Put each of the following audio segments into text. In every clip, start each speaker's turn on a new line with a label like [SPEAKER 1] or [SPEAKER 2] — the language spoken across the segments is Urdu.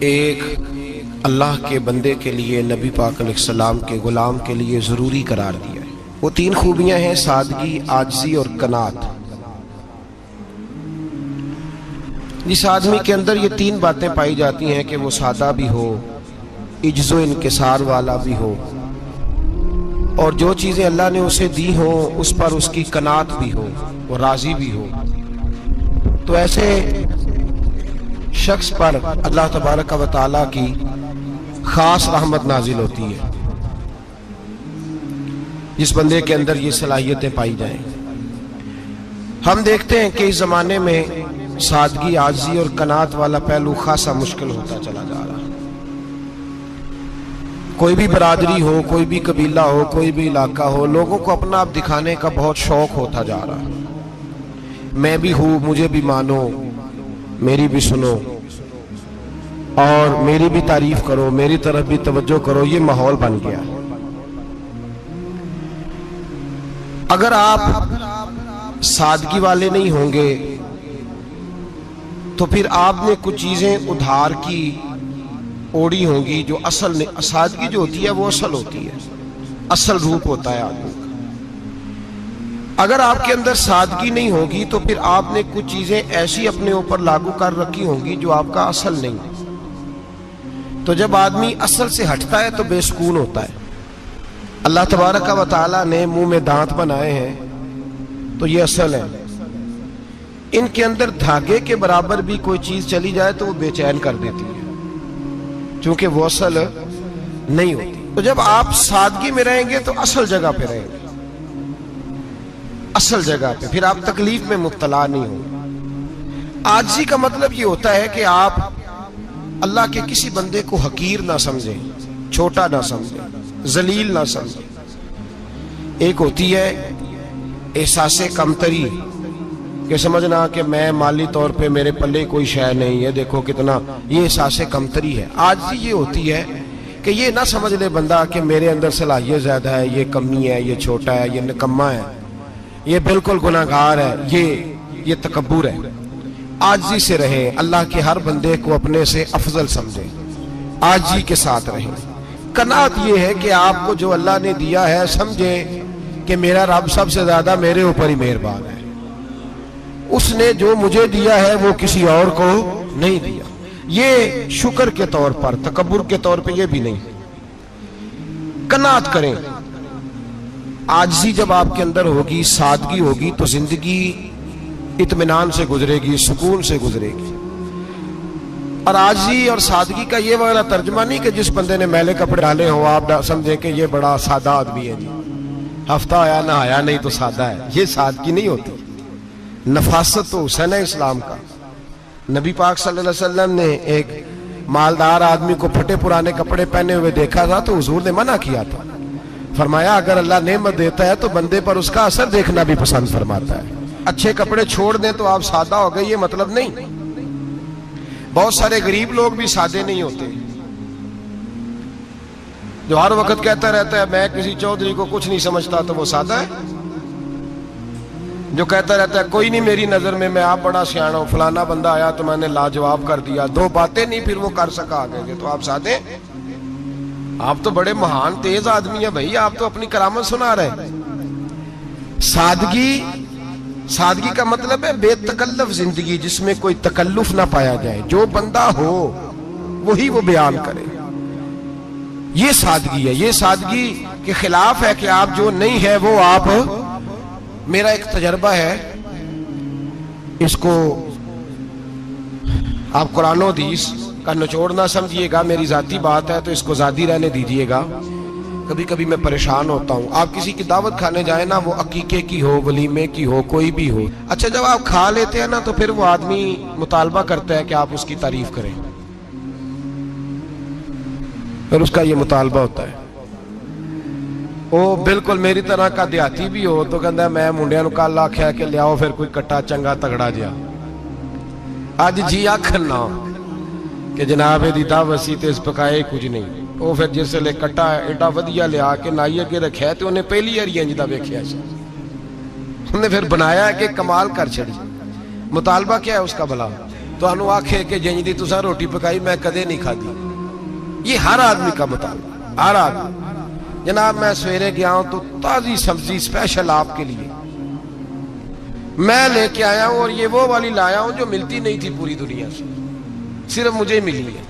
[SPEAKER 1] ایک اللہ کے بندے کے لیے نبی پاک علیہ السلام کے غلام کے لیے ضروری قرار دیا ہے۔ وہ تین خوبیاں ہیں: سادگی، عاجزی اور قناعت۔ جس آدمی کے اندر یہ تین باتیں پائی جاتی ہیں کہ وہ سادہ بھی ہو، عجز و انکسار والا بھی ہو، اور جو چیزیں اللہ نے اسے دی ہوں اس پر اس کی قناعت بھی ہو، وہ راضی بھی ہو، تو ایسے شخص پر اللہ تبارک و تعالیٰ کی خاص رحمت نازل ہوتی ہے، جس بندے کے اندر یہ صلاحیتیں پائی جائیں۔ ہم دیکھتے ہیں کہ اس زمانے میں سادگی، عاجزی اور قناعت والا پہلو خاصا مشکل ہوتا چلا جا رہا ہے۔ کوئی بھی برادری ہو، کوئی بھی قبیلہ ہو، کوئی بھی علاقہ ہو، لوگوں کو اپنا آپ دکھانے کا بہت شوق ہوتا جا رہا ہے۔ میں بھی ہوں، مجھے بھی مانو، میری بھی سنو، اور میری بھی تعریف کرو، میری طرف بھی توجہ کرو، یہ ماحول بن گیا۔ اگر آپ سادگی والے نہیں ہوں گے تو پھر آپ نے کچھ چیزیں ادھار کی اوڑی ہوں گی جو اصل نہیں۔ سادگی جو ہوتی ہے وہ اصل ہوتی ہے، اصل روپ ہوتا ہے آدمی کا۔ اگر آپ کے اندر سادگی نہیں ہوگی تو پھر آپ نے کچھ چیزیں ایسی اپنے اوپر لاگو کر رکھی ہوں گی جو آپ کا اصل نہیں ہے۔ تو جب آدمی اصل سے ہٹتا ہے تو بے سکون ہوتا ہے۔ اللہ تبارک و تعالیٰ نے منہ میں دانت بنائے ہیں تو یہ اصل ہے۔ ان کے اندر دھاگے کے برابر بھی کوئی چیز چلی جائے تو وہ بے چین کر دیتی ہے، چونکہ وہ اصل نہیں ہوتی۔ تو جب آپ سادگی میں رہیں گے تو اصل جگہ پہ رہیں گے، اصل جگہ پہ، پھر آپ تکلیف میں مبتلا نہیں ہوں۔ عاجزی کا مطلب یہ ہوتا ہے کہ آپ اللہ کے کسی بندے کو حقیر نہ سمجھیں، چھوٹا نہ سمجھیں، ذلیل نہ سمجھیں۔ ایک ہوتی ہے احساس کمتری، کہ سمجھنا کہ میں مالی طور پہ میرے پلے کوئی شے نہیں ہے، دیکھو کتنا، یہ احساس کمتری ہے۔ عاجزی یہ ہوتی ہے کہ یہ نہ سمجھ لے بندہ کہ میرے اندر صلاحیت زیادہ ہے، یہ کمی ہے، یہ چھوٹا ہے، یہ نکما ہے، یہ بالکل گناہگار ہے، یہ تکبر ہے۔ عاجزی سے رہیں، اللہ کے ہر بندے کو اپنے سے افضل سمجھیں، عاجزی کے ساتھ رہیں۔ قناعت یہ ہے کہ آپ کو جو اللہ نے دیا ہے سمجھیں کہ میرا رب سب سے زیادہ میرے اوپر ہی مہربان ہے، اس نے جو مجھے دیا ہے وہ کسی اور کو نہیں دیا۔ یہ شکر کے طور پر، تکبر کے طور پہ یہ بھی نہیں۔ قناعت کریں۔ عاجزی جب آپ کے اندر ہوگی، سادگی ہوگی، تو زندگی اطمینان سے گزرے گی، سکون سے گزرے گی۔ اور عاجزی اور سادگی کا یہ والا ترجمہ نہیں کہ جس بندے نے میلے کپڑے ڈالے ہوں آپ سمجھیں کہ یہ بڑا سادہ آدمی ہے، جی ہفتہ آیا نہ آیا نہیں تو سادہ ہے۔ یہ سادگی نہیں ہوتی۔ نفاست تو حسن ہے اسلام کا۔ نبی پاک صلی اللہ علیہ وسلم نے ایک مالدار آدمی کو پھٹے پرانے کپڑے پہنے ہوئے دیکھا تھا تو حضور نے منع کیا تھا، فرمایا اگر اللہ نعمت دیتا ہے تو بندے پر اس کا اثر دیکھنا بھی پسند فرماتا ہے۔ اچھے کپڑے چھوڑ دیں تو آپ سادہ ہو گئے، یہ مطلب نہیں۔ بہت سارے غریب لوگ بھی سادے نہیں ہوتے، جو ہر وقت کہتا رہتا ہے میں کسی چودھری کو کچھ نہیں سمجھتا، تو وہ سادہ ہے۔ جو کہتا رہتا ہے کوئی نہیں میری نظر میں آپ بڑا سیاح ہوں، فلانا بندہ آیا تو میں نے لاجواب کر دیا، دو باتیں نہیں پھر وہ کر سکا آگے، تو آپ سادے؟ آپ تو بڑے مہان تیز آدمی ہیں بھائی، آپ تو اپنی کرامت سنا رہے ہیں۔ سادگی کا مطلب ہے بے تکلف زندگی، جس میں کوئی تکلف نہ پایا جائے، جو بندہ ہو وہی وہ بیان کرے، یہ سادگی ہے۔ یہ سادگی کے خلاف ہے کہ آپ جو نہیں ہے وہ آپ۔ میرا ایک تجربہ ہے، اس کو آپ قرآن و حدیث کا نچوڑ نہ سمجھیے گا، میری ذاتی بات ہے تو اس کو ذاتی رہنے دیجیے گا۔ کبھی کبھی میں پریشان ہوتا ہوں، آپ کسی کی دعوت کھانے جائیں نا، وہ عقیقے کی ہو، ولیمے کی ہو، کوئی بھی ہو، اچھا جب آپ کھا لیتے ہیں نا تو پھر وہ آدمی مطالبہ کرتا ہے کہ آپ اس کی تعریف کریں، پھر اس کا یہ مطالبہ ہوتا ہے۔ وہ بالکل میری طرح کا دیہاتی بھی ہو تو کہتا ہے میں منڈیاں نو کل آکھیا کہ لیاؤ پھر کوئی کٹا چنگا تگڑا جیا، اج جی آکھن نہ کہ جناب دی دعوت سی تے اس پکائے کچھ نہیں۔ وہ پھر جس لے کٹا ایڈا ودیا لیا کے نائی اگے رکھیا تے انہیں پہلی ہری انج دا ویکھیا سی، انہیں پھر بنایا کہ کمال کر چھڑی۔ مطالبہ کیا ہے اس کا بھلا؟ تو انو آکھے کہ جنج دی تساں روٹی پکائی میں کدے نہیں کھا دی. یہ ہر آدمی کا مطالبہ, ہر آدمی. جناب میں سویرے گیا ہوں تو تازی سبزی اسپیشل آپ کے لیے میں لے کے آیا ہوں, اور یہ وہ والی لایا ہوں جو ملتی نہیں تھی پوری دنیا سے, صرف مجھے ملی ہے.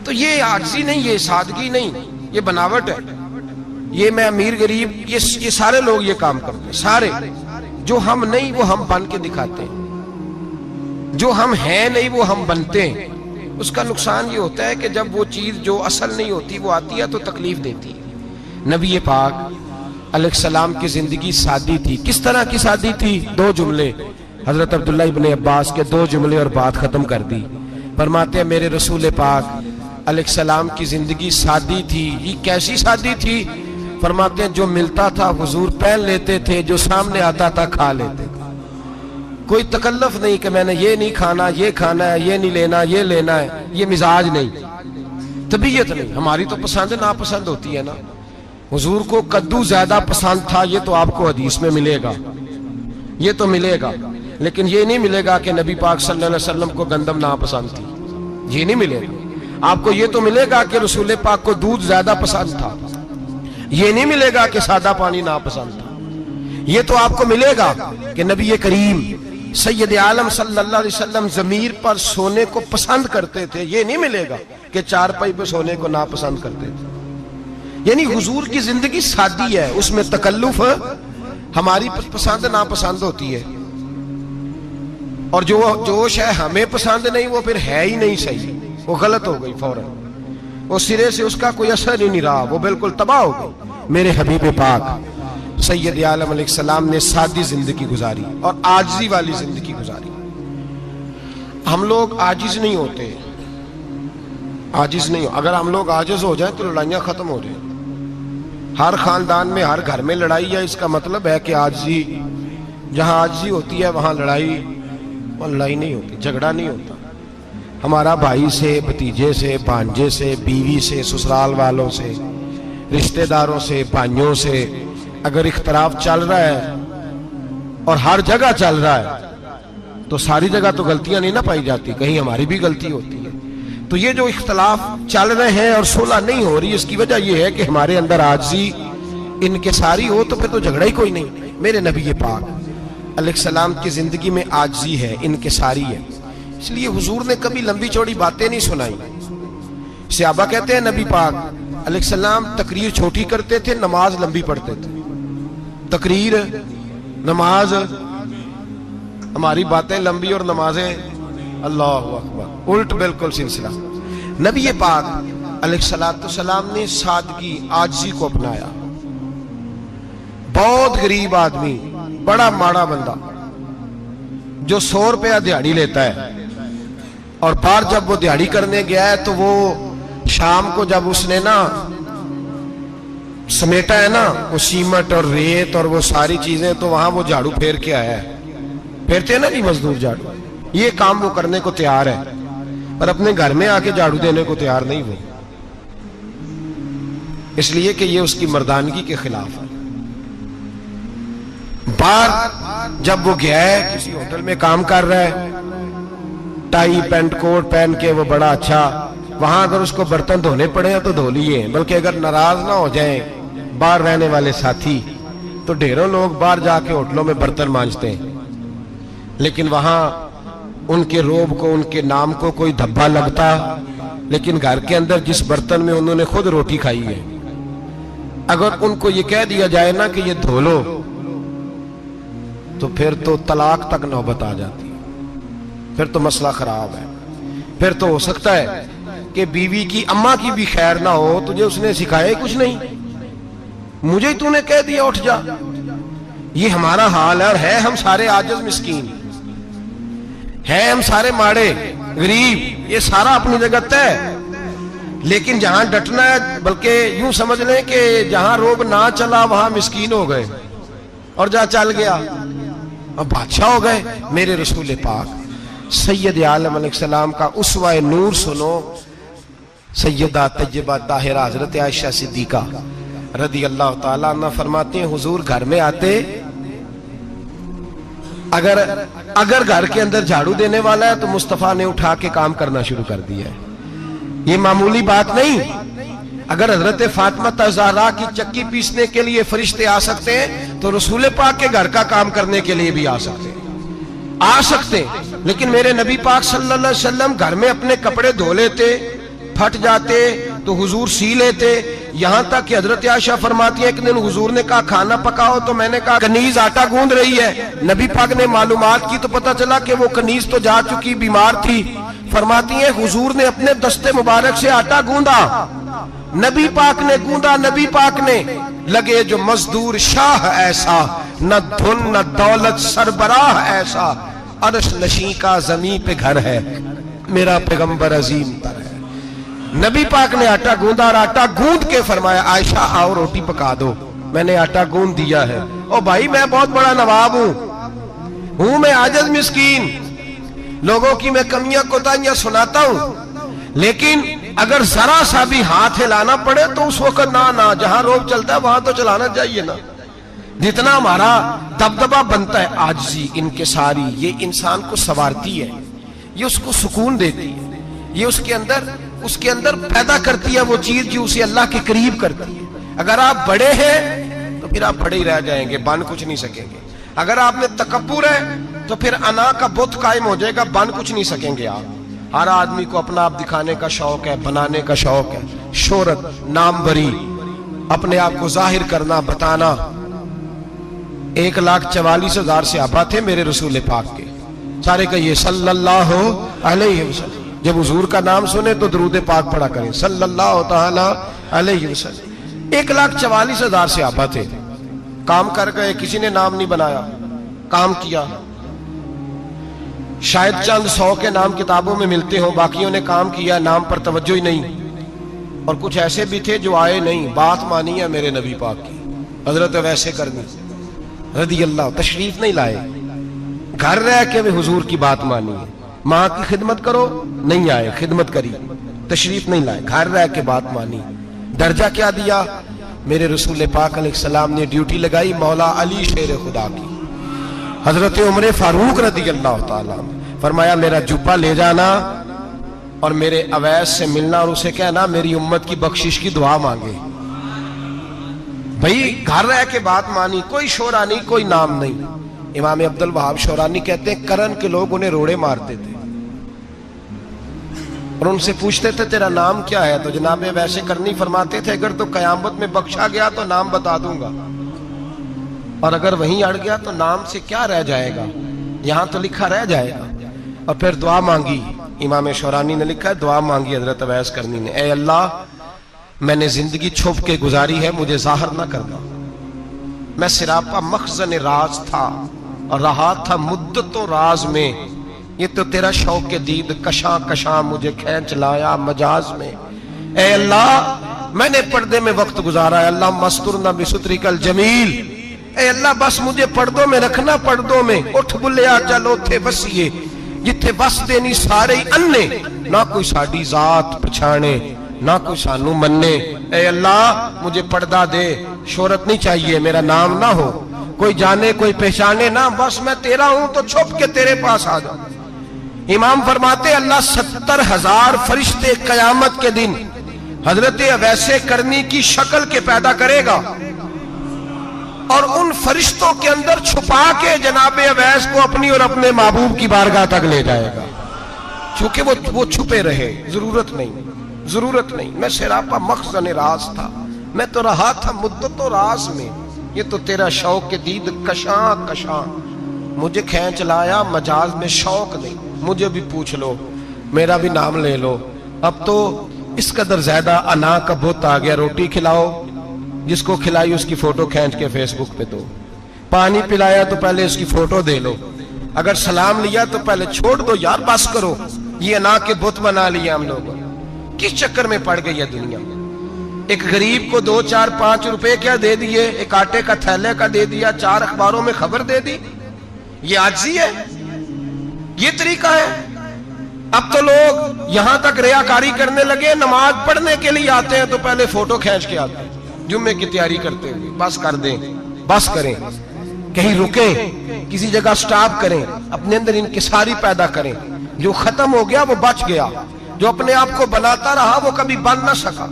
[SPEAKER 1] تو یہ عاجزی نہیں, یہ سادگی نہیں, یہ بناوٹ ہے. یہ میں امیر غریب یہ سارے لوگ یہ کام کرتے ہیں, سارے. جو ہم نہیں وہ ہم بن کے دکھاتے ہیں, جو ہم ہیں نہیں وہ ہم بنتے ہیں. اس کا نقصان یہ ہوتا ہے کہ جب وہ چیز جو اصل نہیں ہوتی وہ آتی ہے تو تکلیف دیتی ہے. نبی پاک علیہ السلام کی زندگی سادی تھی. کس طرح کی سادی تھی؟ 2 جملے حضرت عبداللہ ابن عباس کے 2 جملے اور بات ختم کر دی. فرماتے ہیں میرے رسول پاک علیہ السلام کی زندگی سادی تھی. یہ کیسی سادی تھی؟ فرماتے ہیں جو ملتا تھا حضور پہن لیتے تھے, جو سامنے آتا تھا کھا لیتے تھے. کوئی تکلف نہیں کہ میں نے یہ نہیں کھانا, یہ کھانا ہے, یہ نہیں لینا, یہ لینا ہے. یہ مزاج نہیں, طبیعت نہیں. ہماری تو پسند ناپسند ہوتی ہے نا. حضور کو کدو زیادہ پسند تھا, یہ تو آپ کو حدیث میں ملے گا, یہ تو ملے گا. لیکن یہ نہیں ملے گا کہ نبی پاک صلی اللہ علیہ وسلم کو گندم ناپسند تھی, یہ نہیں ملے گا. آپ کو یہ تو ملے گا کہ رسول پاک کو دودھ زیادہ پسند تھا, یہ نہیں ملے گا کہ سادہ پانی ناپسند تھا. یہ تو آپ کو ملے گا کہ نبی کریم سید عالم صلی اللہ علیہ وسلم ضمیر پر سونے کو پسند کرتے تھے. یہ نہیں ملے گا کہ چارپائی پہ سونے کو ناپسند کرتے تھے. یعنی حضور کی زندگی سادی ہے, اس میں تکلف ہماری پسند ناپسند ہوتی ہے, اور جو شے ہمیں پسند نہیں وہ پھر ہے ہی نہیں صحیح, وہ غلط ہو گئی فوراً, وہ سرے سے اس کا کوئی اثر ہی نہیں رہا, وہ بالکل تباہ ہو گئی. میرے حبیب پاک سید عالم علیہ السلام نے سادی زندگی گزاری اور عاجزی والی زندگی گزاری. ہم لوگ عاجز نہیں ہوتے, عاجز نہیں. اگر ہم لوگ عاجز ہو جائیں تو لڑائیاں ختم ہو جائیں. ہر خاندان میں ہر گھر میں لڑائی ہے, اس کا مطلب ہے کہ عاجزی, جہاں عاجزی ہوتی ہے وہاں لڑائی نہیں ہوتی, جھگڑا نہیں ہوتا. ہمارا بھائی سے, بھتیجے سے, بھانجے سے, بیوی سے, سسرال والوں سے, رشتہ داروں سے, بھائیوں سے اگر اختلاف چل رہا ہے اور ہر جگہ چل رہا ہے تو ساری جگہ تو غلطیاں نہیں نہ پائی جاتی, کہیں ہماری بھی غلطی ہوتی ہے. تو یہ جو اختلاف چل رہے ہیں اور صلح نہیں ہو رہی, اس کی وجہ یہ ہے کہ ہمارے اندر عاجزی انکساری ہو, تو پھر تو جھگڑا ہی کوئی نہیں. میرے نبی پاک علیہ السلام کی زندگی میں عاجزی ہے, انکساری ہے. اس لیے حضور نے کبھی لمبی چوڑی باتیں نہیں سنائی. صحابہ کہتے ہیں نبی پاک علیہ السلام تقریر چھوٹی کرتے تھے, نماز لمبی پڑھتے تھے. تقریر, نماز, ہماری باتیں لمبی اور نمازیں اللہ اکبر, الٹ بالکل سلسلہ. نبی پاک علیہ السلام نے سادگی, عاجزی کو اپنایا. بہت غریب آدمی, بڑا ماڑا بندہ جو 100 روپیہ دیہاڑی لیتا ہے, اور بار جب وہ دیہاڑی کرنے گیا ہے تو وہ شام کو جب اس نے نا سمیٹا ہے نا وہ سیمٹ اور ریت اور وہ ساری چیزیں, تو وہاں وہ جھاڑو پھیر کے آیا ہے. پھیرتے ہیں نا جی مزدور جھاڑو, یہ کام وہ کرنے کو تیار ہے, پر اپنے گھر میں آ کے جھاڑو دینے کو تیار نہیں وہ, اس لیے کہ یہ اس کی مردانگی کے خلاف ہے. بار جب وہ گیا ہے, کسی ہوٹل میں کام کر رہا ہے, ٹائی پینٹ کوٹ پہن کے وہ بڑا اچھا, وہاں اگر اس کو برتن دھونے پڑے تو دھو لیے, بلکہ اگر ناراض نہ ہو جائیں باہر رہنے والے ساتھی تو ڈھیروں لوگ باہر جا کے ہوٹلوں میں برتن مانجتے ہیں, لیکن وہاں ان کے روب کو, ان کے نام کو کوئی دھبا لگتا, لیکن گھر کے اندر جس برتن میں انہوں نے خود روٹی کھائی ہے, اگر ان کو یہ کہہ دیا جائے نا کہ یہ دھو لو تو پھر تو طلاق تک نوبت آ جاتی ہے, پھر تو مسئلہ خراب ہے. پھر تو ہو سکتا ہے کہ بیوی کی اماں کی بھی خیر نہ ہو, تجھے اس نے سکھایا ہی کچھ نہیں, مجھے تو نے کہہ دیا اٹھ جا. یہ ہمارا حال ہے, اور ہے ہم سارے عاجز مسکین, ہے ہم سارے ماڑے غریب, یہ سارا اپنی جگہ طے. لیکن جہاں ڈٹنا ہے, بلکہ یوں سمجھ لیں کہ جہاں روب نہ چلا وہاں مسکین ہو گئے, اور جہاں چل گیا اب بادشاہ ہو گئے. میرے رسول پاک سید عالم علیہ السلام کا اسوہ نور سنو. سیدہ طیبہ طاہرہ حضرت عائشہ صدیقہ رضی اللہ تعالیٰ عنہ فرماتے ہیں حضور گھر میں آتے اگر گھر کے اندر جھاڑو دینے والا ہے تو مصطفیٰ نے اٹھا کے کام کرنا شروع کر دیا ہے. یہ معمولی بات نہیں. اگر حضرت فاطمہ زہرا کی چکی پیسنے کے لیے فرشتے آ سکتے ہیں تو رسول پاک کے گھر کا کام کرنے کے لیے بھی آ سکتے ہیں. لیکن میرے نبی پاک صلی اللہ علیہ وسلم گھر میں اپنے کپڑے دھو لیتے, پھٹ جاتے تو حضور سی لیتے. یہاں تک کہ حضرت عائشہ فرماتی ہے ایک دن حضور نے کہا کھانا پکاؤ, تو میں نے کہا کنیز آٹا گوندھ رہی ہے. نبی پاک نے معلومات کی تو پتہ چلا کہ وہ کنیز تو جا چکی, بیمار تھی. فرماتی ہیں حضور نے اپنے دستے مبارک سے آٹا گوندھا, نبی پاک نے گوندا, نبی پاک نے. لگے جو مزدور شاہ ایسا, نہ دھن نہ دولت سربراہ ایسا, عرش نشیں کا زمین پہ گھر ہے, میرا پیغمبر عظیم تر ہے. نبی پاک نے آٹا گوندا اور آٹا گوند کے فرمایا عائشہ آؤ روٹی پکا دو. میں نے آٹا گوند دیا ہے. او بھائی میں بہت بڑا نواب ہوں میں عاجز مسکین, لوگوں کی میں کمیاں کوتاہیاں سناتا ہوں, لیکن اگر ذرا سا بھی ہاتھ ہلانا پڑے تو اس وقت نہ جہاں روب چلتا ہے وہاں تو چلانا چاہیے نا. جتنا ہمارا دبدبہ بنتا ہے عاجزی, انکساری, یہ انسان کو سنوارتی ہے, یہ اس کو سکون دیتی ہے, یہ اس کے اندر پیدا کرتی ہے وہ چیز جو اسے اللہ کے قریب کرتی ہے. اگر آپ بڑے ہیں تو پھر آپ بڑے ہی رہ جائیں گے, بن کچھ نہیں سکیں گے. اگر آپ میں تکبر ہے تو پھر انا کا بت قائم ہو جائے گا, بن کچھ نہیں سکیں گے آپ. ہر آدمی کو اپنا آپ دکھانے کا شوق ہے, بنانے کا شوق ہے, شہرت, نام بری, اپنے آپ کو ظاہر کرنا, بتانا. 1,44,000 صحابہ تھے میرے رسول پاک کے, سارے کہیے صلی اللہ علیہ وسلم. جب حضور کا نام سنے تو درود پاک پڑھا کریں صلی اللہ تعالی علیہ وسلم. 1,44,000 صحابہ تھے, کام کر گئے, کسی نے نام نہیں بنایا, کام کیا. شاید چند 100 کے نام کتابوں میں ملتے ہوں, باقیوں نے کام کیا, نام پر توجہ ہی نہیں. اور کچھ ایسے بھی تھے جو آئے نہیں, بات مانی ہے میرے نبی پاک کی, حضرت ویسے کرنی رضی اللہ, تشریف نہیں لائے, گھر رہ کے بھی حضور کی بات مانی ہے. ماں کی خدمت کرو, نہیں آئے, خدمت کری, تشریف نہیں لائے, گھر رہ کے بات مانی. درجہ کیا دیا میرے رسول پاک علیہ السلام نے؟ ڈیوٹی لگائی مولا علی شیر خدا کی, حضرت عمر فاروق رضی اللہ تعالیٰ, فرمایا میرا جوبہ لے جانا اور میرے اویس سے ملنا اور اسے کہنا میری امت کی بخشش کی دعا مانگے. بھئی گھر رہ کے بات مانی, کوئی شورا نہیں, کوئی نام نہیں. امام عبد الوہاب شورانی کہتے ہیں کرن کے لوگ انہیں روڑے مارتے تھے اور ان سے پوچھتے تھے تیرا نام کیا ہے, تو جناب ویسے کرنی فرماتے تھے اگر تو قیامت میں بخشا گیا تو نام بتا دوں گا, اور اگر وہیں اڑ گیا تو نام سے کیا رہ جائے گا, یہاں تو لکھا رہ جائے گا. اور پھر دعا مانگی, امام شورانی نے لکھا ہے دعا مانگی حضرت اویس کرنی نے, اے اللہ میں نے زندگی چھپ کے گزاری ہے, مجھے ظاہر نہ کرنا. میں سراپا مخزن راز تھا اور رہا تھا مدتوں راز میں, یہ تو تیرا شوق دید کشاں کشاں مجھے کھینچ لایا مجاز میں. اے اللہ میں نے پردے میں وقت گزارا ہے, اللہ مسترنا بسترک الجمیل, اے اللہ بس مجھے پردوں میں رکھنا, پردوں میں. اٹھ بلیا چلو تھے بسیے جتھے بس دینی سارے انے, نہ کوئی ساڑی ذات پچھانے نہ کوئی سانو مننے. اے اللہ مجھے پردہ دے, شہرت نہیں چاہیے, میرا نام نہ ہو, کوئی جانے کوئی پہچانے نہ, بس میں تیرا ہوں تو چھپ کے تیرے پاس آ جاؤں. امام فرماتے اللہ 70,000 فرشتے قیامت کے دن حضرت اویس کرنی کی شکل کے پیدا کرے گا اور ان فرشتوں کے اندر چھپا کے جناب اویس کو اپنی اور اپنے محبوب کی بارگاہ تک لے جائے گا, چونکہ وہ چھپے رہے. ضرورت نہیں, میں سراپا مخزن راز تھا, میں تو رہا تھا مدتوں راز میں, یہ تو تیرا شوق دید کشاں کشاں مجھے کھینچ لایا مجاز میں. شوق نہیں, مجھے بھی پوچھ لو, میرا بھی نام لے لو. اب تو اس قدر زیادہ انا کا بت آ گیا, روٹی کھلاؤ, جس کو کھلائی اس کی فوٹو کھینچ کے فیس بک پہ دو, پانی پلایا تو پہلے اس کی فوٹو دے لو, اگر سلام لیا تو پہلے چھوڑ دو یار, بس کرو. یہ انا کے بت بنا لیا ہم لوگوں, کس چکر میں پڑ گئی ہے دنیا. ایک غریب کو 2 4 5 روپے کیا دے دیے, ایک آٹے کا تھیلے کا دے دیا, 4 اخباروں میں خبر دے دی, یہ عاجزی ہے, یہ طریقہ ہے. اب تو لوگ یہاں تک ریاکاری کرنے لگے, نماز پڑھنے کے لیے آتے ہیں تو پہلے فوٹو کھینچ کے آتے ہیں, جمعے کی تیاری کرتے ہوئے. بس کر دیں, بس کریں, کہیں رکیں, کسی جگہ سٹاپ کریں, اپنے اندر انکساری پیدا کریں. جو ختم ہو گیا وہ بچ گیا, جو اپنے آپ کو بناتا رہا وہ کبھی بن نہ سکا.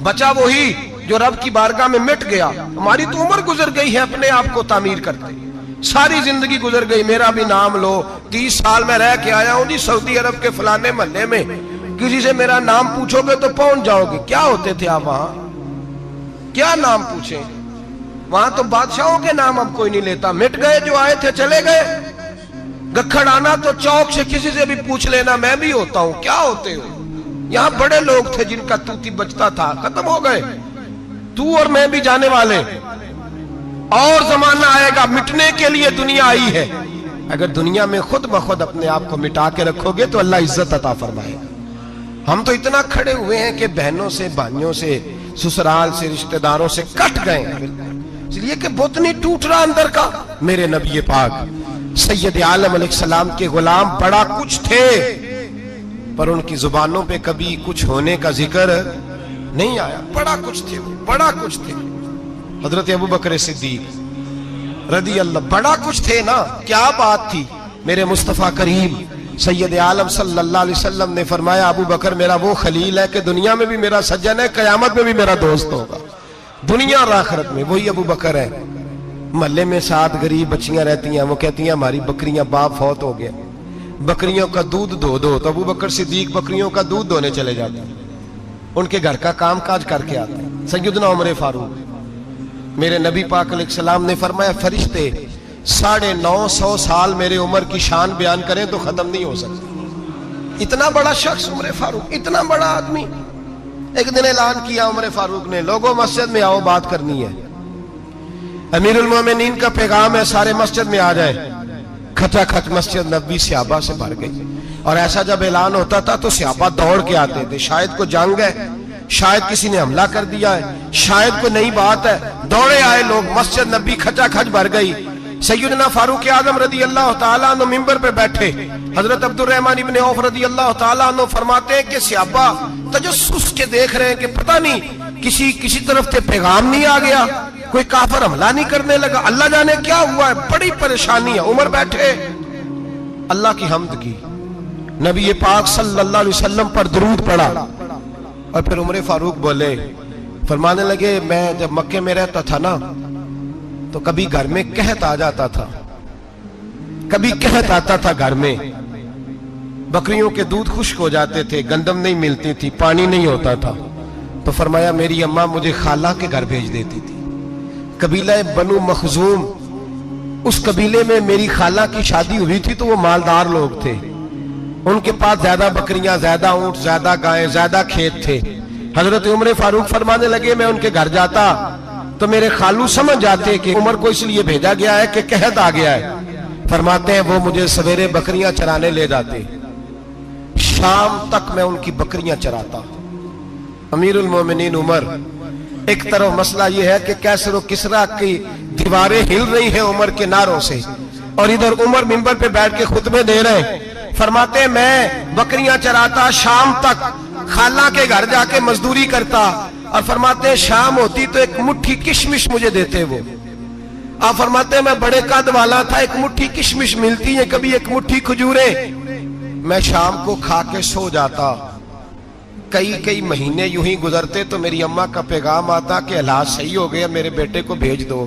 [SPEAKER 1] بچا وہی جو رب کی بارگاہ میں مٹ گیا. ہماری تو عمر گزر گئی ہے اپنے آپ کو تعمیر کرتے, ساری زندگی گزر گئی. میرا بھی نام لو, 30 سال میں رہ کے آیا ہوں جی سعودی عرب کے فلانے محلے میں, کسی سے میرا نام پوچھو گے تو پہنچ جاؤ گے. کیا ہوتے تھے آپ وہاں, کیا نام پوچھیں؟ وہاں تو بادشاہوں کے نام اب کوئی نہیں لیتا, مٹ گئے, جو آئے تھے چلے گئے. گکھڑ آنا تو چوک سے کسی سے بھی پوچھ لینا میں بھی ہوتا ہوں, کیا ہوتے ہو. یہاں بڑے لوگ تھے جن کا توتی بچتا تھا, ختم ہو گئے. تو اور میں بھی جانے والے, اور زمانہ آئے گا, مٹنے کے لیے دنیا آئی ہے. اگر دنیا میں خود بخود اپنے آپ کو مٹا کے رکھو گے تو اللہ عزت عطا فرمائے گا. ہم تو اتنا کھڑے ہوئے ہیں کہ بہنوں سے, بھائیوں سے, سسرال سے, رشتہ داروں سے کٹ گئے ہیں, اس لیے کہ بت نہیں ٹوٹ رہا اندر کا. میرے نبی پاک سید عالم علیہ السلام کے غلام بڑا کچھ تھے, پر ان کی زبانوں پہ کبھی کچھ ہونے کا ذکر نہیں آیا. بڑا کچھ تھے, بڑا کچھ تھے. حضرت ابوبکر صدیق رضی اللہ, بڑا کچھ تھے نا, کیا بات تھی. میرے مصطفیٰ کریم سید عالم صلی اللہ علیہ وسلم نے فرمایا ابو بکر میرا وہ خلیل ہے کہ دنیا میں بھی میرا سجن ہے, قیامت میں بھی میرا دوست ہوگا. دنیا اور آخرت میں وہی ابو بکر ہے. محلے میں 7 غریب بچیاں رہتی ہیں, وہ کہتی ہیں ہماری بکریاں, باپ فوت ہو گیا, بکریوں کا دودھ دھو دو. تو ابو بکر صدیق بکریوں کا دودھ دھونے چلے جاتے ہیں, ان کے گھر کا کام کاج کر کے آتے ہیں. سیدنا عمر فاروق, میرے نبی پاک علیہ السلام نے فرمایا فرشتے 950 سال میرے عمر کی شان بیان کریں تو ختم نہیں ہو سکتے. اتنا بڑا شخص عمر فاروق, اتنا بڑا آدمی. ایک دن اعلان کیا عمر فاروق نے, لوگوں مسجد میں آؤ, بات کرنی ہے. امیر المومنین کا پیغام ہے سارے مسجد میں آ جائے. کھچا کھچ مسجد نبوی صحابہ سے بھر گئی, اور ایسا جب اعلان ہوتا تھا تو صحابہ دوڑ کے آتے تھے. شاید کو جنگ ہے, شاید کسی نے حملہ کر دیا ہے, شاید کوئی نئی بات ہے. دوڑے آئے لوگ, مسجد نبی کھچا کھچ بھر گئی. سیدنا فاروق اعظم رضی اللہ تعالیٰ عنہ منبر پہ بیٹھے. حضرت عبد الرحمن ابن عوف رضی اللہ تعالیٰ عنہ فرماتے ہیں کہ صحابہ تجسس کے دیکھ رہے ہیں کہ پتہ نہیں کسی طرف سے پیغام نہیں آ گیا, کوئی کافر حملہ نہیں کرنے لگا, اللہ جانے کیا ہوا ہے, بڑی پریشانی ہے. عمر بیٹھے, اللہ کی حمد کی, نبی پاک صلی اللہ علیہ وسلم پر درود پڑھا, اور پھر عمر فاروق بولے, فرمانے لگے میں جب مکے میں رہتا تھا نا تو کبھی گھر میں قحط آ جاتا تھا, کبھی قحط آتا تھا گھر میں, بکریوں کے دودھ خشک ہو جاتے تھے, گندم نہیں ملتی تھی, پانی نہیں ہوتا تھا. تو فرمایا میری اماں مجھے خالہ کے گھر بھیج دیتی تھی. قبیلہ بنو مخزوم, اس قبیلے میں میری خالہ کی شادی ہوئی تھی تو وہ مالدار لوگ تھے, ان کے پاس زیادہ بکریاں, زیادہ اونٹ, زیادہ گائیں, زیادہ کھیت تھے. حضرت عمر فاروق فرمانے لگے میں ان کے گھر جاتا تو میرے خالو سمجھ جاتے کہ عمر کو اس لیے بھیجا گیا ہے کہ قحط آ گیا ہے. فرماتے ہیں وہ مجھے سویرے بکریاں چرانے لے جاتے, شام تک میں ان کی بکریاں چراتا. امیر المومنین عمر, ایک طرف مسئلہ یہ ہے کہ کیسر و کسرا کی دیواریں ہل رہی ہیں عمر کے نعروں سے, اور ادھر عمر منبر پہ بیٹھ کے خطبے دے رہے ہیں. فرماتے ہیں میں بکریاں چراتا, شام تک خالہ کے گھر جا کے مزدوری کرتا, اور فرماتے ہیں شام ہوتی تو ایک مٹھی کشمش مجھے دیتے وہ. آپ فرماتے ہیں میں بڑے قد والا تھا, ایک مٹھی کشمش ملتی ہے, کبھی ایک مٹھی کھجوریں, میں شام کو کھا کے سو جاتا. کئی مہینے یوں ہی گزرتے تو میری اماں کا پیغام آتا کہ حالات صحیح ہو گیا, میرے بیٹے کو بھیج دو.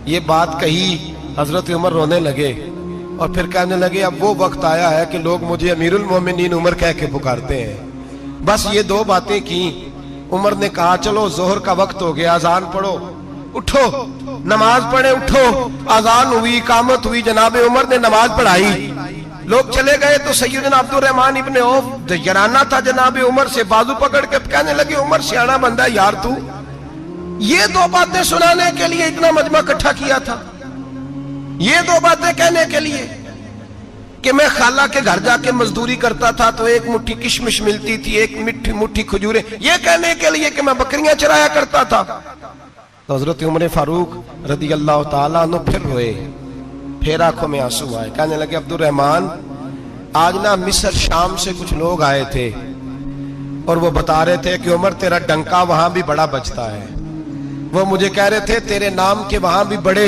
[SPEAKER 1] یہ بات کہی, حضرت عمر رونے لگے, اور پھر کہنے لگے اب وہ وقت آیا ہے کہ لوگ مجھے امیر المومنین عمر کہہ کے پکارتے ہیں. بس یہ 2 باتیں کی. عمر نے کہا چلو ظہر کا وقت ہو گیا, اذان پڑھو, اٹھو نماز پڑھے, اٹھو. اذان ہوئی, اقامت ہوئی, جناب عمر نے نماز پڑھائی, لوگ چلے گئے. تو سیدنا عبد الرحمن ابن عوف یارانہ تھا جناب عمر سے, بازو پکڑ کے کہنے لگے عمر سیانا بندہ یار, تو یہ 2 باتیں سنانے کے لیے اتنا مجمع اکٹھا کیا تھا, یہ 2 باتیں کہنے کے لیے کہ میں خالہ کے گھر جا کے مزدوری کرتا تھا تو ایک مٹھی کشمش ملتی تھی, ایک مٹھی کھجوریں, یہ کہنے کے لیے کہ میں بکریاں چرایا کرتا تھا. تو حضرت عمر فاروق رضی اللہ تعالیٰ عنہ پھر روئے, پھر آنکھوں میں آنسو آئے. کہنے لگے عبد الرحمن آج نا مصر شام سے کچھ لوگ آئے تھے, اور وہ بتا رہے تھے کہ عمر تیرا ڈنکا وہاں بھی بڑا بجتا ہے. وہ مجھے کہہ رہے تھے تیرے نام کے وہاں بھی بڑے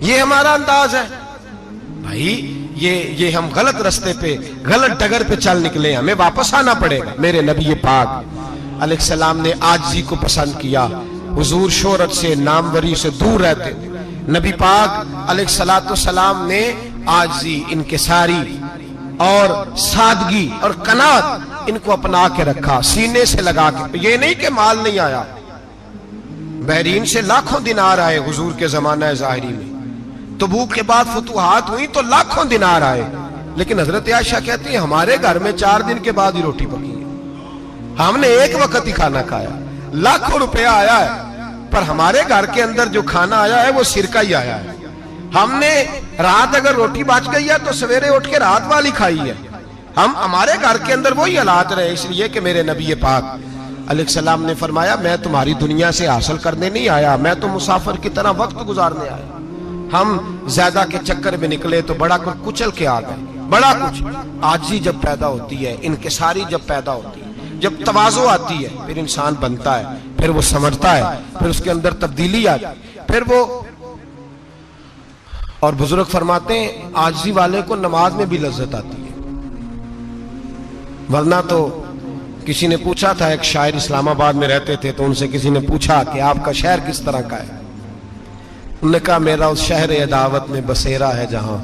[SPEAKER 1] یہ ہمارا انداز ہے بھائی، یہ ہم غلط رستے پہ، غلط ڈگر پہ چل نکلے، ہمیں واپس آنا پڑے گا۔ میرے نبی پاک علیہ السلام نے عاجزی کو پسند کیا، حضور شہرت سے، ناموری سے دور رہتے تھے۔ نبی پاک علیہ السلام نے عاجزی، انکساری اور سادگی اور قناعت ان کو اپنا کے رکھا، سینے سے لگا کے۔ یہ نہیں کہ مال نہیں آیا، بحرین سے لاکھوں دینار آئے حضور کے زمانہ ظاہری میں، تبوک کے بعد فتوحات ہوئی تو لاکھوں دینار آئے، لیکن حضرت عائشہ کہتی ہیں ہمارے گھر میں 4 دن کے بعد ہی روٹی پکی ہے، ہم نے ایک وقت ہی کھانا کھایا، لاکھوں روپیہ آیا ہے پر ہمارے گھر کے اندر جو کھانا آیا ہے وہ سرکہ ہی آیا ہے۔ ہم نے رات اگر روٹی بچ گئی ہے تو سویرے اٹھ کے رات والی کھائی ہے، ہمارے گھر کے اندر وہی حالات رہے۔ اس لیے کہ میرے نبی پاک علیہ السلام نے فرمایا میں تمہاری دنیا سے حاصل کرنے نہیں آیا، میں تو مسافر کی طرح وقت گزارنے آیا۔ ہم زیادہ کے چکر میں نکلے تو بڑا کچھ کچل کے آ گئے، بڑا کچھ۔ عاجزی جب پیدا ہوتی ہے، انکساری جب پیدا ہوتی ہے، جب تواضع آتی ہے، پھر انسان بنتا ہے، پھر وہ سمجھتا ہے، پھر اس کے اندر تبدیلی آتی ہے، پھر وہ۔ اور بزرگ فرماتے ہیں عاجزی والے کو نماز میں بھی لذت آتی ہے، ورنہ تو کسی نے پوچھا تھا، ایک شاعر اسلام آباد میں رہتے تھے، تو ان سے کسی نے پوچھا کہ آپ کا شہر کس طرح کا ہے؟ انہوں نے کہا میرا اس شہر عداوت میں بسیرا ہے جہاں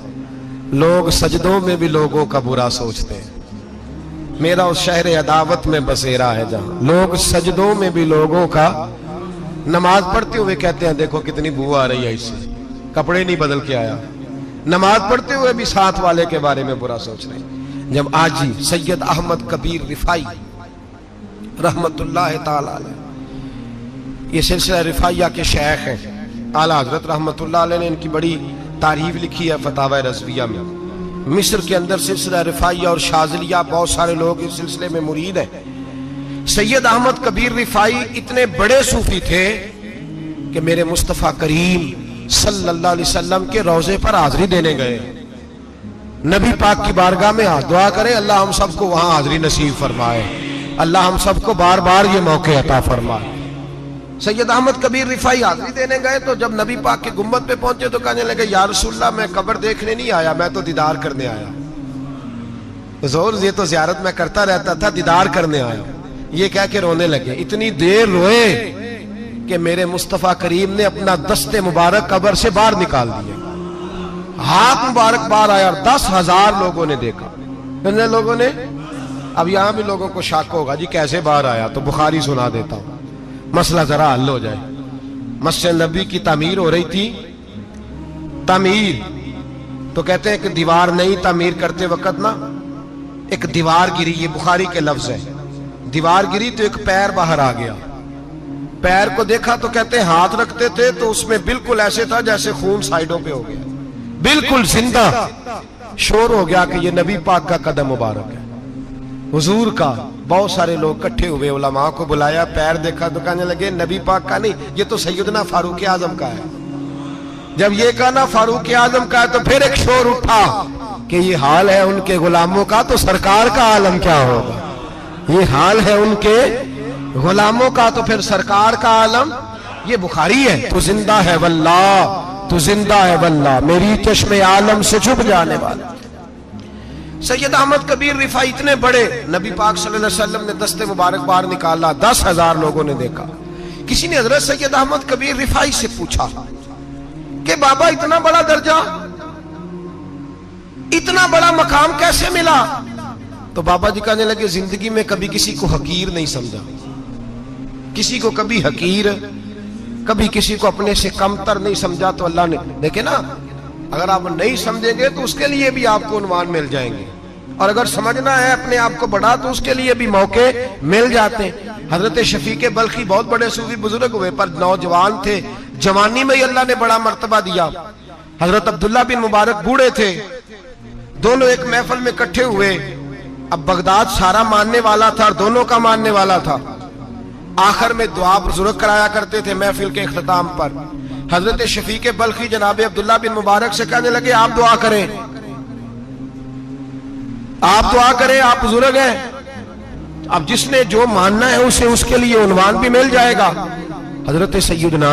[SPEAKER 1] لوگ سجدوں میں بھی لوگوں کا برا سوچتے ہیں۔ میرا اس شہر عداوت میں بسیرا ہے جہاں لوگ سجدوں میں بھی لوگوں کا، نماز پڑھتے ہوئے کہتے ہیں دیکھو کتنی بو آ رہی ہے اس سے، کپڑے نہیں بدل کے آیا، نماز پڑھتے ہوئے بھی ساتھ والے کے بارے میں برا سوچ رہے ہیں۔ جب آجی سید احمد کبیر رفائی رحمت اللہ تعالی علیہ، یہ سلسلہ رفائیہ کے شیخ ہیں، اعلیٰ حضرت رحمت اللہ علیہ نے ان کی بڑی تعریف لکھی ہے فتاوی رضویہ میں۔ مصر کے اندر سلسلہ رفائیہ اور شاذلیہ، بہت سارے لوگ اس سلسلے میں مرید ہیں۔ سید احمد کبیر رفائی اتنے بڑے صوفی تھے کہ میرے مصطفیٰ کریم صلی اللہ علیہ وسلم کے روضے پر حاضری دینے گئے، نبی پاک کی بارگاہ میں دعا کریں اللہ ہم سب کو وہاں حاضری نصیب فرمائے، اللہ ہم سب کو بار بار یہ موقع عطا فرمائے۔ سید احمد کبیر رفائی حاضری دینے گئے تو جب نبی پاک کے گنبد پہ پہنچے تو کہنے لگے یا رسول اللہ میں قبر دیکھنے نہیں آیا، میں تو دیدار کرنے آیا۔ حضور یہ تو زیارت میں کرتا رہتا تھا، دیدار کرنے آیا۔ یہ کہہ کے رونے لگے، اتنی دیر روئے کہ میرے مصطفیٰ کریم نے اپنا دست مبارک قبر سے باہر نکال دیا، ہاتھ مبارک باہر آیا اور 10,000 لوگوں نے دیکھا۔ کتنے لوگوں نے؟ اب یہاں بھی لوگوں کو شک ہوگا جی کیسے باہر آیا، تو بخاری سنا دیتا ہوں مسئلہ ذرا حل ہو جائے۔ مسجد نبی کی تعمیر ہو رہی تھی، تعمیر تو کہتے ہیں کہ دیوار نہیں، تعمیر کرتے وقت نا ایک دیوار گری، یہ بخاری کے لفظ ہے، دیوار گری تو ایک پیر باہر آ گیا، پیر کو دیکھا تو کہتے ہیں ہاتھ رکھتے تھے تو اس میں بالکل ایسے تھا جیسے خون سائیڈوں پہ ہو گیا، بالکل زندہ۔ شور ہو گیا کہ یہ نبی پاک کا قدم مبارک ہے، حضور کا۔ بہت سارے لوگ کٹھے ہوئے، علماء کو بلایا، پیر دیکھا تو کہنے لگے نبی پاک کا نہیں، یہ تو سیدنا فاروق اعظم کا ہے۔ جب یہ کہا نا فاروق اعظم کا ہے تو پھر ایک شور اٹھا کہ یہ حال ہے ان کے غلاموں کا تو سرکار کا عالم کیا ہوگا، یہ حال ہے ان کے غلاموں کا تو پھر سرکار کا عالم۔ یہ بخاری ہے، تو زندہ ہے واللہ، تو زندہ ہے واللہ، میری چشم عالم سے چھپ جانے والا۔ سید احمد کبیر رفائی اتنے بڑے، نبی پاک صلی اللہ علیہ وسلم نے دست مبارک باہر نکالا، 10,000 لوگوں نے دیکھا۔ کسی نے حضرت سید احمد کبیر رفائی سے پوچھا کہ بابا اتنا بڑا درجہ، اتنا بڑا مقام کیسے ملا؟ تو بابا جی کہنے لگے زندگی میں کبھی کسی کو حقیر نہیں سمجھا، کسی کو کبھی حقیر، کبھی کسی کو اپنے سے کمتر نہیں سمجھا۔ تو اللہ نے دیکھے نا، اگر آپ نہیں سمجھیں گے تو اس کے لیے بھی آپ کو عنوان مل جائیں گے، اور اگر سمجھنا ہے اپنے آپ کو بڑا تو اس کے لیے بھی موقع مل جاتے ہیں۔ حضرت شفیق بلخی بہت بڑے صوفی بزرگ ہوئے پر نوجوان تھے، جوانی میں ہی اللہ نے بڑا مرتبہ دیا۔ حضرت عبداللہ بن مبارک بوڑھے تھے، دونوں ایک محفل میں اکٹھے ہوئے۔ اب بغداد سارا ماننے والا تھا اور دونوں کا ماننے والا تھا۔ آخر میں دعا بزرگ کرایا کرتے تھے محفل کے اختتام پر۔ حضرت شفیق بلخی جناب عبداللہ بن مبارک سے کہنے لگے آپ دعا کریں، آپ دعا کریں، آپ بزرگ ہیں۔ اب جس نے جو ماننا ہے اسے اس کے لیے عنوان بھی مل جائے گا۔ حضرت سیدنا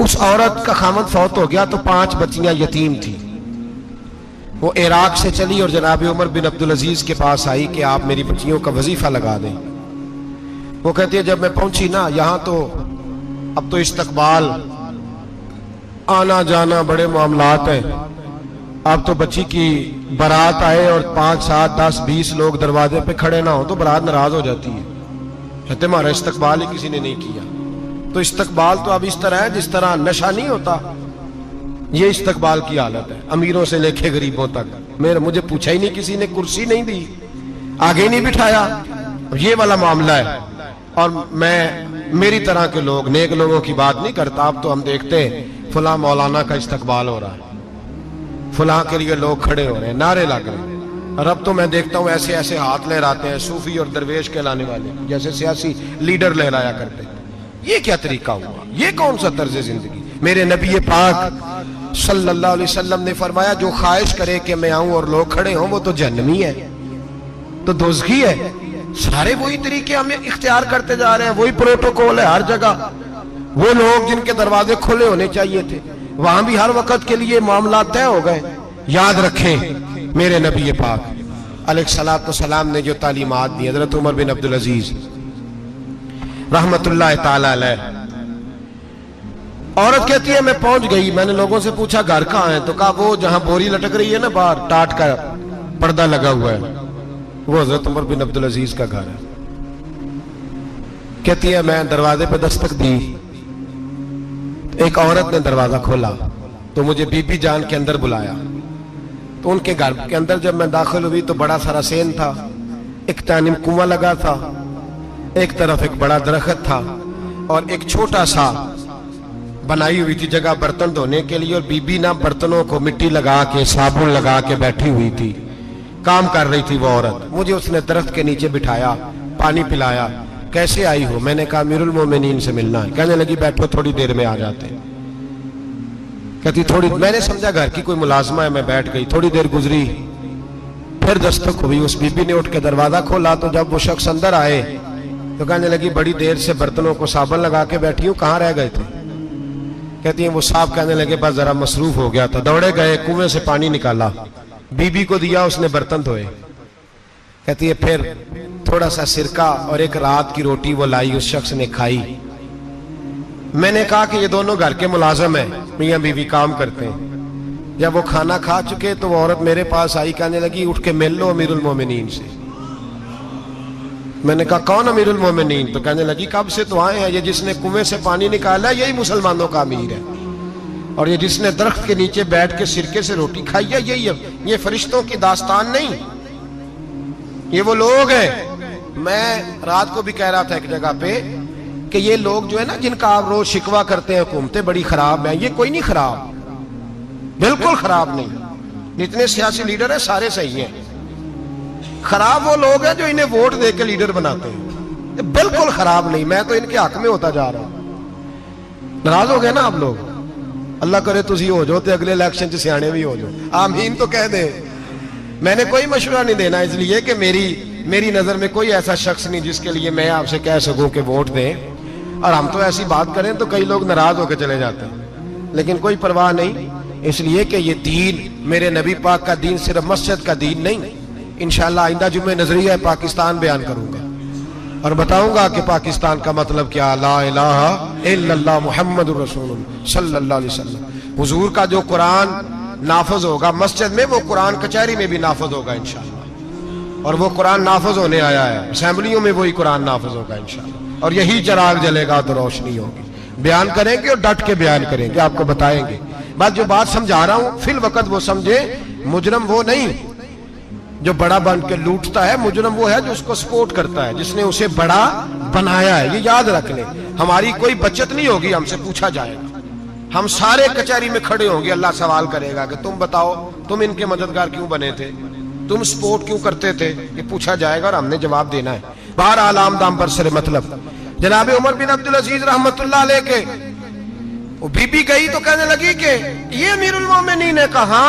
[SPEAKER 1] اس عورت کا خامد فوت ہو گیا تو 5 بچیاں یتیم تھی. وہ عراق سے چلی اور جناب عمر بن عبدالعزیز کے پاس آئی کہ آپ میری بچیوں کا وظیفہ لگا دیں. وہ کہتی ہے جب میں پہنچی نا یہاں تو اب تو استقبال آنا جانا بڑے معاملات ہیں. اب تو بچی کی بارات آئے اور 5 7 10 20 لوگ دروازے پہ کھڑے نہ ہو تو بارات ناراض ہو جاتی ہے. کہتے ہمارا استقبال ہی کسی نے نہیں کیا. تو استقبال تو اب اس طرح ہے جس طرح نشہ نہیں ہوتا, یہ استقبال کی حالت ہے, امیروں سے لے کے غریبوں تک. مجھے پوچھا ہی نہیں کسی نے, کرسی نہیں دی, آگے نہیں بٹھایا, یہ والا معاملہ ہے. اور میں میری طرح کے لوگ نیک لوگوں کی بات نہیں کرتا. اب تو ہم دیکھتے ہیں فلاں مولانا کا استقبال ہو رہا ہے, فلاں کے لیے لوگ کھڑے ہو رہے ہیں, نعرے لگ رہے ہیں. اور اب تو میں دیکھتا ہوں ایسے ایسے ہاتھ لہراتے ہیں صوفی اور درویش کہلانے والے, جیسے سیاسی لیڈر لہرایا کرتے ہیں. یہ کیا طریقہ ہوا؟ یہ کون سا طرز زندگی؟ میرے نبی پاک صلی اللہ علیہ وسلم نے فرمایا جو خواہش کرے کہ میں آؤں اور لوگ کھڑے ہوں وہ تو جہنمی ہے, تو دوزخی ہے. سارے وہی طریقے ہمیں اختیار کرتے جا رہے ہیں, وہی پروٹوکول ہے ہر جگہ. وہ لوگ جن کے دروازے کھلے ہونے چاہیے تھے وہاں بھی ہر وقت کے لیے معاملات طے ہو گئے. یاد رکھیں میرے نبی پاک علیہ الصلوۃ والسلام نے جو تعلیمات دی, حضرت عمر بن عبدالعزیز رحمت اللہ تعالی علیہ. عورت کہتی ہے میں پہنچ گئی, میں نے لوگوں سے پوچھا گھر کہاں ہے, تو کہا وہ جہاں بوری لٹک رہی ہے نا باہر ٹاٹ کا پردہ لگا ہوا ہے وہ حضرت عمر بن عبدالعزیز کا گھر ہے. کہتی ہے میں دروازے پہ دستک دی, ایک عورت نے دروازہ کھولا تو مجھے بی بی جان کے اندر بلایا. تو ان کے گھر کے اندر جب میں داخل ہوئی تو بڑا سارا سین تھا, ایک جانب کنواں لگا تھا, ایک طرف ایک بڑا درخت تھا, اور ایک چھوٹا سا بنائی ہوئی تھی جگہ برتن دھونے کے لیے, اور بی بی نا برتنوں کو مٹی لگا کے صابن لگا کے بیٹھی ہوئی تھی, کام کر رہی تھی وہ عورت. مجھے اس نے درخت کے نیچے بٹھایا, پانی پلایا. کیسے آئی ہو؟ میں نے کہا امیر المومنین سے ملنا ہے. کہنے لگی بیٹھو تھوڑی دیر میں آ جاتے ہیں. کہتی تھوڑی, میں نے سمجھا گھر کی کوئی ملازمہ ہے, میں بیٹھ گئی. تھوڑی دیر گزری پھر دستک ہوئی, اس بی بی نے اٹھ کے دروازہ کھولا تو جب وہ شخص اندر آئے تو کہنے لگی بڑی دیر سے برتنوں کو صابن لگا کے بیٹھی ہوں, کہاں رہ گئے تھے؟ کہتی ہیں وہ صاحب کہنے لگے بس ذرا مصروف ہو گیا تھا. دوڑے گئے, کنویں سے پانی نکالا, بی بی کو دیا, اس نے برتن دھوئے. کہتی ہے پھر تھوڑا سا سرکہ اور ایک رات کی روٹی وہ لائی, اس شخص نے کھائی. میں نے کہا کہ یہ دونوں گھر کے ملازم ہیں, میاں بیوی کام کرتے ہیں. جب وہ کھانا کھا چکے تو وہ عورت میرے پاس آئی, کہنے لگی اٹھ کے مل لو امیر المومنین سے. میں نے کہا کون امیر المومنین؟ تو کہنے لگی کب سے تو آئے ہیں, یہ جس نے کنویں سے پانی نکالا یہی مسلمانوں کا امیر ہے, اور یہ جس نے درخت کے نیچے بیٹھ کے سرکے سے روٹی کھائی ہے یہی ہے. یہ فرشتوں کی داستان نہیں, یہ وہ لوگ ہیں. میں رات کو بھی کہہ رہا تھا ایک جگہ پہ کہ یہ لوگ جو ہے نا جن کا آپ روز شکوہ کرتے ہیں حکومتیں بڑی خراب ہیں, یہ کوئی نہیں خراب, بالکل خراب نہیں. جتنے سیاسی لیڈر ہیں سارے صحیح ہیں. خراب وہ لوگ ہیں جو انہیں ووٹ دے کے لیڈر بناتے ہیں, بالکل خراب نہیں. میں تو ان کے حق میں ہوتا جا رہا ہوں. ناراض ہو گئے نا آپ لوگ؟ اللہ کرے تسی ہو جاؤ تے اگلے الیکشن چ سیانے بھی ہو جاؤ, آمین تو کہہ دیں. میں نے کوئی مشورہ نہیں دینا, اس لیے کہ میری نظر میں کوئی ایسا شخص نہیں جس کے لیے میں آپ سے کہہ سکوں کہ ووٹ دیں. اور ہم تو ایسی بات کریں تو کئی لوگ ناراض ہو کے چلے جاتے ہیں, لیکن کوئی پرواہ نہیں, اس لیے کہ یہ دین میرے نبی پاک کا دین صرف مسجد کا دین نہیں. انشاءاللہ آئندہ جمعہ نظریہ پاکستان بیان کروں گا اور بتاؤں گا کہ پاکستان کا مطلب کیا, لا الہ الا اللہ محمد الرسول اللہ صلی اللہ علیہ وسلم. حضور کا جو قرآن نافذ ہوگا مسجد میں, وہ قرآن کچہری میں بھی نافذ ہوگا انشاءاللہ. اور وہ قرآن نافذ ہونے آیا ہے, اسمبلیوں میں وہی قرآن نافذ ہوگا انشاءاللہ. اور یہی چراغ جلے گا تو روشنی ہوگی. بیان کریں گے اور ڈٹ کے بیان کریں گے, آپ کو بتائیں گے. بات جو بات سمجھا رہا ہوں فی الوقت وہ سمجھے, مجرم وہ نہیں جو بڑا بن کے لوٹتا ہے, مجرم وہ ہے جو اس کو سپورٹ کرتا ہے, جس نے اسے بڑا بنایا ہے. یہ یاد رکھ لیں. ہماری کوئی بچت نہیں ہوگی, ہم سے پوچھا جائے گا. ہم سارے کچہری میں کھڑے ہوں گے, اللہ سوال کرے گا کہ تم بتاؤ تم ان کے مددگار کیوں بنے تھے, تم سپورٹ کیوں کرتے تھے. یہ پوچھا جائے گا اور ہم نے جواب دینا ہے. بہرحال عام دام پر سر مطلب جناب عمر بن عبدالعزیز رحمت اللہ علیہ کے وہ بی بی گئی تو کہنے لگی کہ یہ امیر المومنین نے کہا,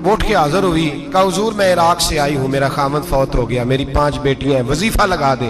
[SPEAKER 1] ووٹ کے حاضر ہوئی, کہا حضور میں عراق سے آئی ہوں, میرا خامد فوت ہو گیا, میری 5 بیٹیاں ہیں, وظیفہ لگا دے.